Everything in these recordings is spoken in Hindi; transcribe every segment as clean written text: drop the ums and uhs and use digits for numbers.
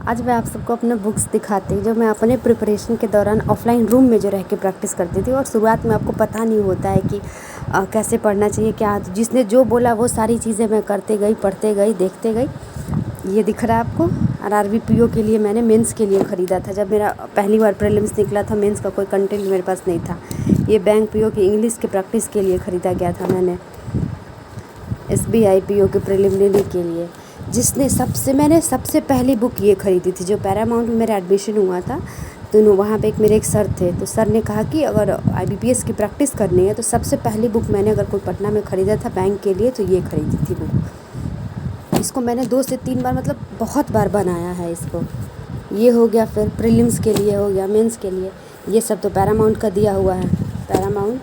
आज मैं आप सबको अपने बुक्स दिखाती जो मैं अपने प्रिपरेशन के दौरान ऑफलाइन रूम में जो रह के प्रैक्टिस करती थी। और शुरुआत में आपको पता नहीं होता है कि कैसे पढ़ना चाहिए, क्या जिसने जो बोला वो सारी चीज़ें मैं करते गई, पढ़ते गई, देखते गई। ये दिख रहा है आपको। आरआरबी पीओ के लिए मैंने मेंस के लिए ख़रीदा था। जब मेरा पहली बार प्रीलिम्स निकला था, मेंस का कोई कंटेंट मेरे पास नहीं था। ये बैंक पीओ की इंग्लिश के प्रैक्टिस के लिए ख़रीदा गया था मैंने, एसबीआई पीओ के प्रिलिमिनरी के लिए। मैंने सबसे पहली बुक ये ख़रीदी थी। जो पैरामाउंट में मेरा एडमिशन हुआ था तो वहाँ पे मेरे एक सर थे, तो सर ने कहा कि अगर आईबीपीएस की प्रैक्टिस करनी है तो सबसे पहली बुक मैंने अगर कोई पटना में ख़रीदा था बैंक के लिए तो ये ख़रीदी थी बुक। इसको मैंने 2 से 3 बार, मतलब बहुत बार बनाया है इसको। ये हो गया, फिर प्रीलिम्स के लिए हो गया, मेंस के लिए। ये सब तो पैरामाउंट का दिया हुआ है। पैरामाउंट,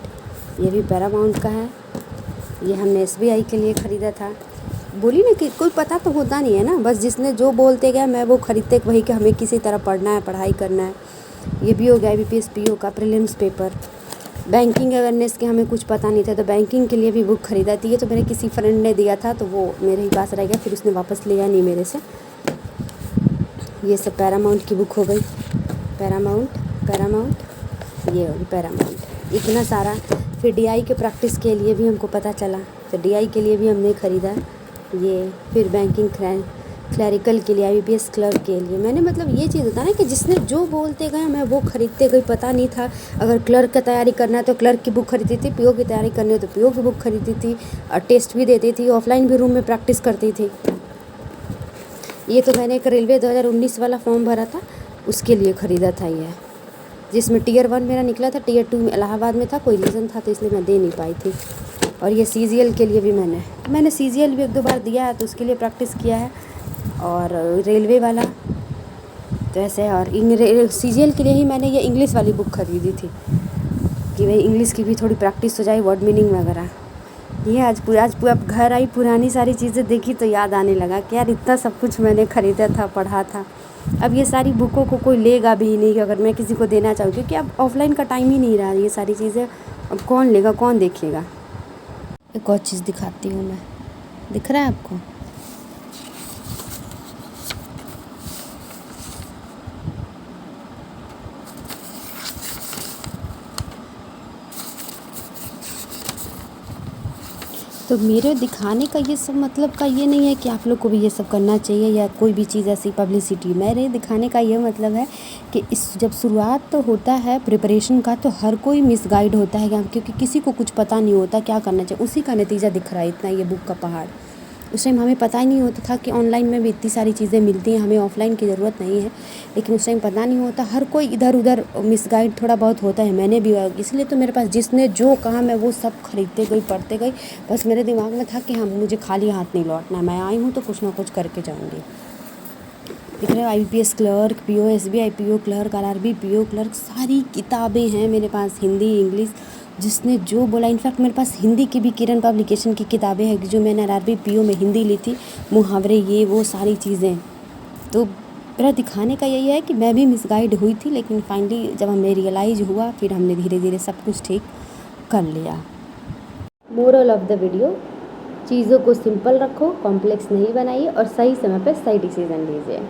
ये भी पैरामाउंट का है। ये हमने एसबीआई के लिए ख़रीदा था। बोली ना कि कोई पता तो होता नहीं है ना, बस जिसने जो बोलते गया मैं वो ख़रीदते वही कि हमें किसी तरह पढ़ना है, पढ़ाई करना है। ये भी हो गया आईबीपीएस पीओ का प्रीलिम्स पेपर। बैंकिंग अवेयरनेस के हमें कुछ पता नहीं था तो बैंकिंग के लिए भी बुक ख़रीदा थी। ये तो मेरे किसी फ्रेंड ने दिया था तो वो मेरे ही पास रह गया, फिर उसने वापस लिया नहीं मेरे से। ये सब पैरामाउंट की बुक हो गई। पैरामाउंट ये होगी पैरामाउंट, इतना सारा। फिर डीआई के प्रैक्टिस के लिए भी हमको पता चला तो डीआई के लिए भी हमने ख़रीदा ये। फिर बैंकिंग क्लरिकल के लिए, आईबीपीएस क्लर्क के लिए मैंने, मतलब ये चीज़ होता है ना कि जिसने जो बोलते गए मैं वो ख़रीदते गई। पता नहीं था अगर क्लर्क का तैयारी करना है तो क्लर्क की बुक खरीदती थी, पीओ की तैयारी करनी है तो पीओ की बुक खरीदती थी, और टेस्ट भी देती थी, ऑफलाइन भी रूम में प्रैक्टिस करती थी। ये तो मैंने एक रेलवे 2019 वाला फॉर्म भरा था, उसके लिए ख़रीदा था ये, जिसमें टियर 1 मेरा निकला था, टियर 2 में इलाहाबाद में था, कोई रीज़न था तो इसलिए मैं दे नहीं पाई थी। और ये सीजीएल के लिए भी मैंने सीजीएल भी 1-2 बार दिया है तो उसके लिए प्रैक्टिस किया है। और रेलवे वाला तो ऐसे, और सीजीएल के लिए ही मैंने ये इंग्लिश वाली बुक ख़रीदी थी कि भाई इंग्लिश की भी थोड़ी प्रैक्टिस हो जाए, वर्ड मीनिंग वगैरह। ये आज अब घर आई, पुरानी सारी चीज़ें देखी तो याद आने लगा कि यार इतना सब कुछ मैंने ख़रीदा था, पढ़ा था। अब ये सारी बुकों को कोई लेगा भी नहीं अगर मैं किसी को देना चाहूँ, क्योंकि अब ऑफलाइन का टाइम ही नहीं रहा। ये सारी चीज़ें अब कौन लेगा, कौन देखेगा। एक और चीज़ दिखाती हूँ मैं, दिख रहा है आपको? तो मेरे दिखाने का ये सब मतलब का ये नहीं है कि आप लोग को भी ये सब करना चाहिए या कोई भी चीज़ ऐसी पब्लिसिटी। मेरे दिखाने का ये मतलब है कि जब शुरुआत तो होता है प्रिपरेशन का तो हर कोई मिसगाइड होता है, क्योंकि किसी को कुछ पता नहीं होता क्या करना चाहिए। उसी का नतीजा दिख रहा है इतना, ये बुक का पहाड़। उस टाइम हमें पता ही नहीं होता था कि ऑनलाइन में भी इतनी सारी चीज़ें मिलती हैं, हमें ऑफलाइन की ज़रूरत नहीं है। लेकिन उस टाइम पता नहीं होता, हर कोई इधर उधर मिसगाइड थोड़ा बहुत होता है। मैंने भी, इसलिए तो मेरे पास जिसने जो कहा मैं वो सब खरीदते गई, पढ़ते गई। बस मेरे दिमाग में था कि हाँ, मुझे खाली हाथ नहीं लौटना, मैं आई हूँ तो कुछ ना कुछ करके जाऊँगी। दिख रहे हो, IBPS clerk, PO, SBI PO clerk, RRB PO clerk, सारी किताबें हैं मेरे पास, हिंदी, इंग्लिश, जिसने जो बोला। इनफैक्ट मेरे पास हिंदी की भी किरण पब्लिकेशन की किताबें हैं जो मैंने आरआरबी पीओ में हिंदी ली थी, मुहावरे, ये वो सारी चीज़ें। तो मेरा दिखाने का यही है कि मैं भी मिसगाइड हुई थी, लेकिन फाइनली जब हमें रियलाइज़ हुआ फिर हमने धीरे धीरे सब कुछ ठीक कर लिया। मोरल ऑफ द वीडियो, चीज़ों को सिंपल रखो, कॉम्प्लेक्स नहीं बनाइए और सही समय पर सही डिसीज़न लीजिए।